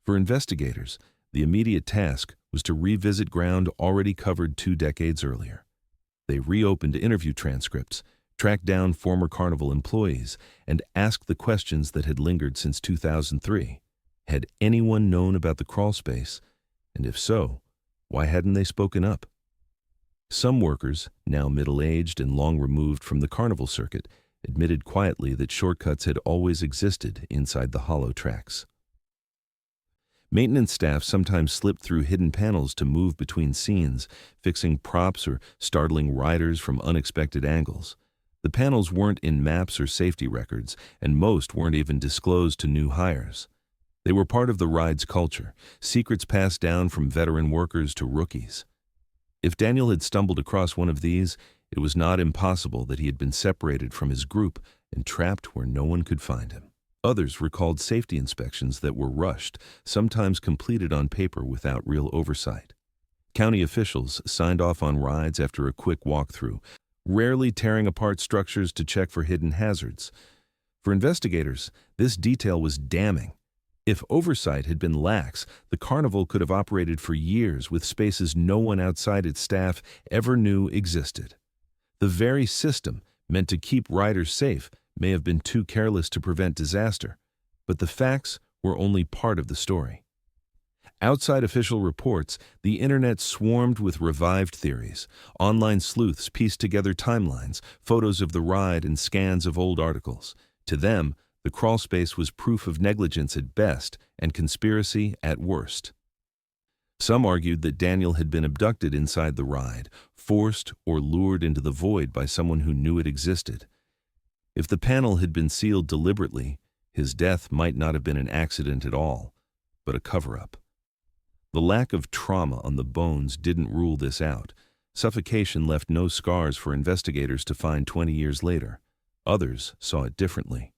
For investigators, the immediate task was to revisit ground already covered 2 decades earlier. They reopened interview transcripts, tracked down former carnival employees, and asked the questions that had lingered since 2003. Had anyone known about the crawl space? And if so, why hadn't they spoken up? Some workers, now middle-aged and long removed from the carnival circuit, admitted quietly that shortcuts had always existed inside the Holotrax. Maintenance staff sometimes slipped through hidden panels to move between scenes, fixing props or startling riders from unexpected angles. The panels weren't in maps or safety records, and most weren't even disclosed to new hires. They were part of the ride's culture, secrets passed down from veteran workers to rookies. If Daniel had stumbled across one of these, it was not impossible that he had been separated from his group and trapped where no one could find him. Others recalled safety inspections that were rushed, sometimes completed on paper without real oversight. County officials signed off on rides after a quick walkthrough, rarely tearing apart structures to check for hidden hazards. For investigators, this detail was damning. If oversight had been lax, the carnival could have operated for years with spaces no one outside its staff ever knew existed. The very system, meant to keep riders safe, may have been too careless to prevent disaster, but the facts were only part of the story. Outside official reports, the internet swarmed with revived theories. Online sleuths pieced together timelines, photos of the ride, and scans of old articles. To them, The crawlspace was proof of negligence at best and conspiracy at worst. Some argued that Daniel had been abducted inside the ride, forced or lured into the void by someone who knew it existed. If the panel had been sealed deliberately, his death might not have been an accident at all, but a cover-up. The lack of trauma on the bones didn't rule this out. Suffocation left no scars for investigators to find 20 years later. Others saw it differently.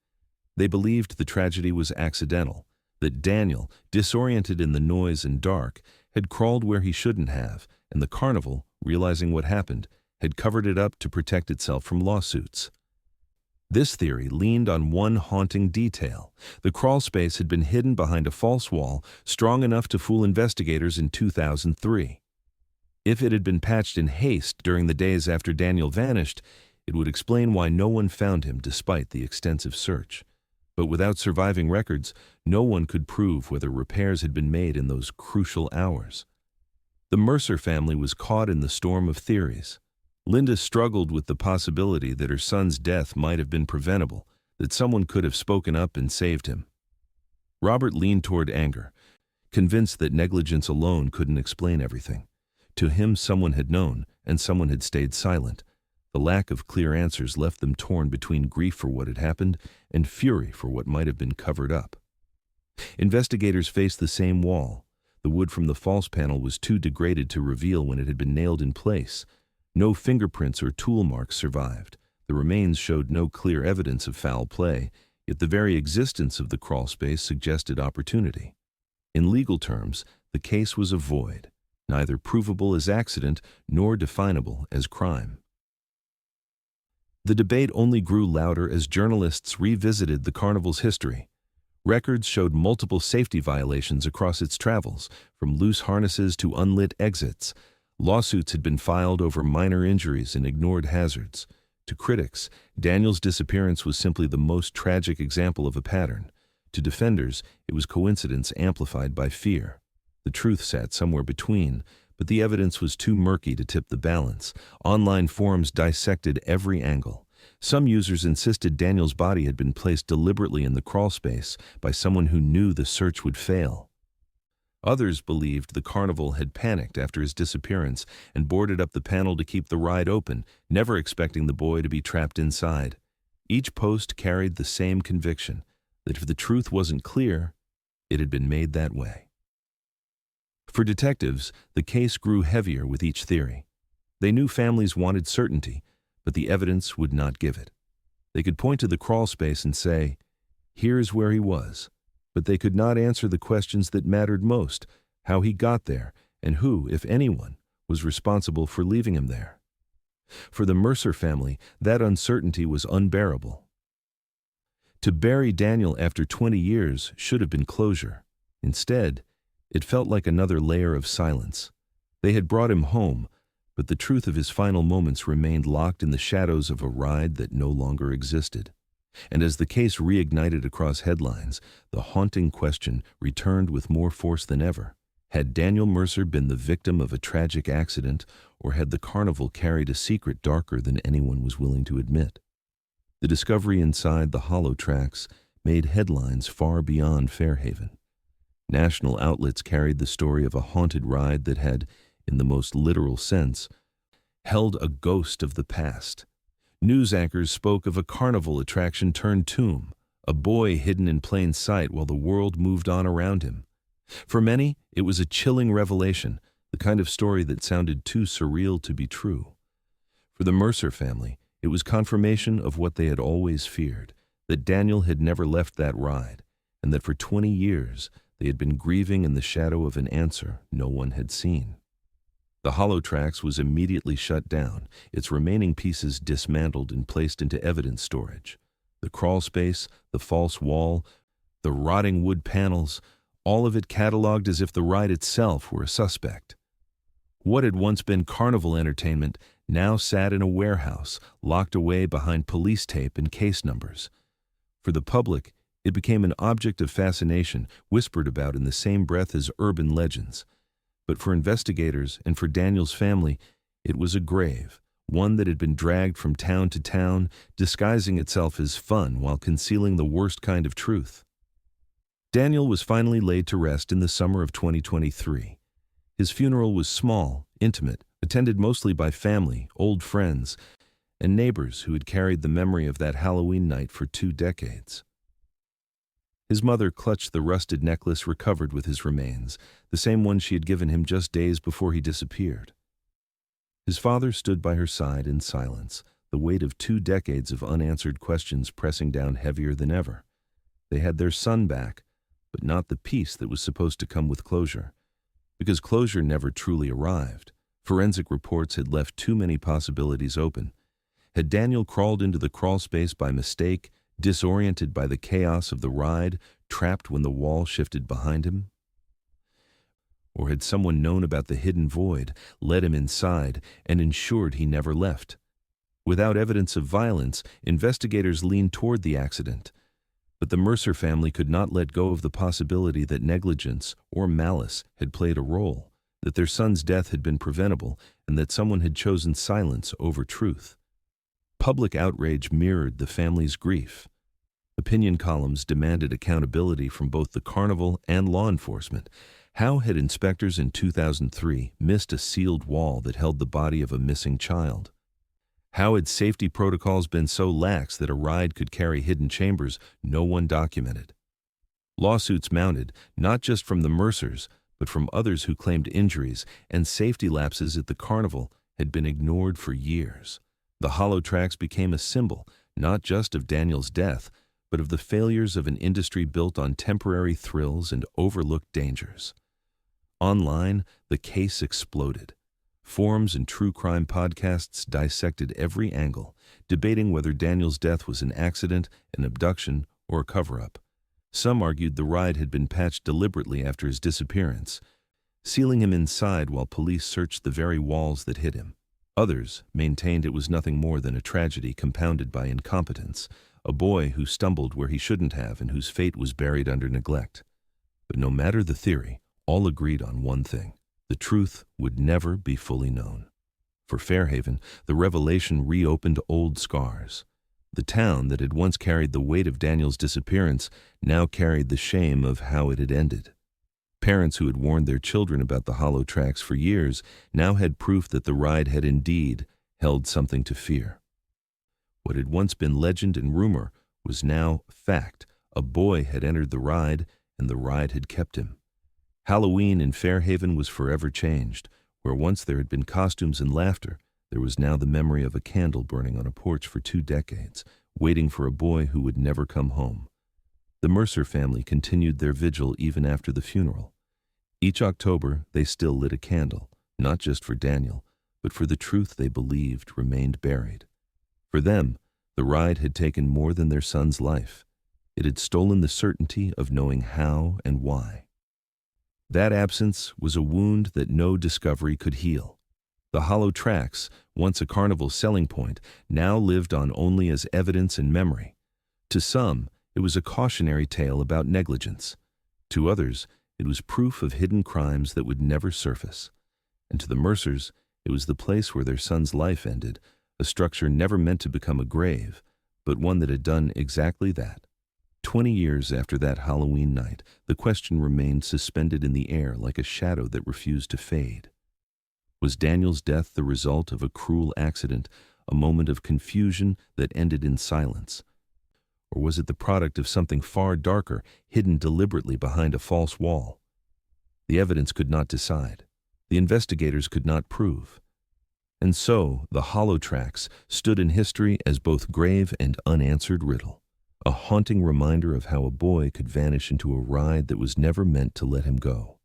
They believed the tragedy was accidental, that Daniel, disoriented in the noise and dark, had crawled where he shouldn't have, and the carnival, realizing what happened, had covered it up to protect itself from lawsuits. This theory leaned on one haunting detail. The crawlspace had been hidden behind a false wall strong enough to fool investigators in 2003. If it had been patched in haste during the days after Daniel vanished, it would explain why no one found him despite the extensive search. But without surviving records, no one could prove whether repairs had been made in those crucial hours. The Mercer family was caught in the storm of theories. Linda struggled with the possibility that her son's death might have been preventable, that someone could have spoken up and saved him. Robert leaned toward anger, convinced that negligence alone couldn't explain everything. To him, someone had known, and someone had stayed silent. The lack of clear answers left them torn between grief for what had happened and fury for what might have been covered up. Investigators faced the same wall. The wood from the false panel was too degraded to reveal when it had been nailed in place. No fingerprints or tool marks survived. The remains showed no clear evidence of foul play, yet the very existence of the crawlspace suggested opportunity. In legal terms, the case was a void, neither provable as accident nor definable as crime. The debate only grew louder as journalists revisited the carnival's history. Records showed multiple safety violations across its travels, from loose harnesses to unlit exits. Lawsuits had been filed over minor injuries and ignored hazards. To critics, Daniel's disappearance was simply the most tragic example of a pattern. To defenders, it was coincidence amplified by fear. The truth sat somewhere between, but the evidence was too murky to tip the balance. Online forums dissected every angle. Some users insisted Daniel's body had been placed deliberately in the crawlspace by someone who knew the search would fail. Others believed the carnival had panicked after his disappearance and boarded up the panel to keep the ride open, never expecting the boy to be trapped inside. Each post carried the same conviction, that if the truth wasn't clear, it had been made that way. For detectives, the case grew heavier with each theory. They knew families wanted certainty, but the evidence would not give it. They could point to the crawlspace and say, "Here's where he was," but they could not answer the questions that mattered most: how he got there, and who, if anyone, was responsible for leaving him there. For the Mercer family, that uncertainty was unbearable. To bury Daniel after 20 years should have been closure. Instead, it felt like another layer of silence. They had brought him home, but the truth of his final moments remained locked in the shadows of a ride that no longer existed. And as the case reignited across headlines, the haunting question returned with more force than ever. Had Daniel Mercer been the victim of a tragic accident, or had the carnival carried a secret darker than anyone was willing to admit? The discovery inside the hollow tracks made headlines far beyond Fairhaven. National outlets carried the story of a haunted ride that had, in the most literal sense, held a ghost of the past. News anchors spoke of a carnival attraction turned tomb, a boy hidden in plain sight while the world moved on around him. For many, it was a chilling revelation, the kind of story that sounded too surreal to be true. For the Mercer family, it was confirmation of what they had always feared, that Daniel had never left that ride, and that for 20 years they had been grieving in the shadow of an answer no one had seen. The hollow tracks was immediately shut down, its remaining pieces dismantled and placed into evidence storage. The crawlspace, the false wall, the rotting wood panels, all of it catalogued as if the ride itself were a suspect. What had once been carnival entertainment now sat in a warehouse, locked away behind police tape and case numbers. For the public, it became an object of fascination, whispered about in the same breath as urban legends. But for investigators and for Daniel's family, it was a grave, one that had been dragged from town to town, disguising itself as fun while concealing the worst kind of truth. Daniel was finally laid to rest in the summer of 2023. His funeral was small, intimate, attended mostly by family, old friends, and neighbors who had carried the memory of that Halloween night for 2 decades. His mother clutched the rusted necklace recovered with his remains, the same one she had given him just days before he disappeared. His father stood by her side in silence, the weight of 2 decades of unanswered questions pressing down heavier than ever. They had their son back, but not the peace that was supposed to come with closure. Because closure never truly arrived. Forensic reports had left too many possibilities open. Had Daniel crawled into the crawl space by mistake, disoriented by the chaos of the ride, trapped when the wall shifted behind him? Or had someone known about the hidden void, led him inside, and ensured he never left? Without evidence of violence, investigators leaned toward the accident. But the Mercer family could not let go of the possibility that negligence or malice had played a role, that their son's death had been preventable, and that someone had chosen silence over truth. Public outrage mirrored the family's grief. Opinion columns demanded accountability from both the carnival and law enforcement. How had inspectors in 2003 missed a sealed wall that held the body of a missing child? How had safety protocols been so lax that a ride could carry hidden chambers no one documented? Lawsuits mounted, not just from the Mercers, but from others who claimed injuries and safety lapses at the carnival had been ignored for years. The hollow tracks became a symbol, not just of Daniel's death, but of the failures of an industry built on temporary thrills and overlooked dangers. Online, the case exploded. Forums and true crime podcasts dissected every angle, debating whether Daniel's death was an accident, an abduction, or a cover-up. Some argued the ride had been patched deliberately after his disappearance, sealing him inside while police searched the very walls that hid him. Others maintained it was nothing more than a tragedy compounded by incompetence, a boy who stumbled where he shouldn't have and whose fate was buried under neglect. But no matter the theory, all agreed on one thing: the truth would never be fully known. For Fairhaven, the revelation reopened old scars. The town that had once carried the weight of Daniel's disappearance now carried the shame of how it had ended. Parents who had warned their children about the hollow tracks for years now had proof that the ride had indeed held something to fear. What had once been legend and rumor was now fact. A boy had entered the ride, and the ride had kept him. Halloween in Fairhaven was forever changed. Where once there had been costumes and laughter, there was now the memory of a candle burning on a porch for 2 decades, waiting for a boy who would never come home. The Mercer family continued their vigil even after the funeral. Each October, they still lit a candle, not just for Daniel, but for the truth they believed remained buried. For them, the ride had taken more than their son's life. It had stolen the certainty of knowing how and why. That absence was a wound that no discovery could heal. The hollow tracks, once a carnival selling point, now lived on only as evidence and memory. To some, it was a cautionary tale about negligence. To others, it was proof of hidden crimes that would never surface. And to the Mercers, it was the place where their son's life ended, a structure never meant to become a grave, but one that had done exactly that. 20 years after that Halloween night, the question remained suspended in the air like a shadow that refused to fade. Was Daniel's death the result of a cruel accident, a moment of confusion that ended in silence? Or was it the product of something far darker, hidden deliberately behind a false wall? The evidence could not decide. The investigators could not prove. And so, the hollow tracks stood in history as both grave and unanswered riddle, a haunting reminder of how a boy could vanish into a ride that was never meant to let him go.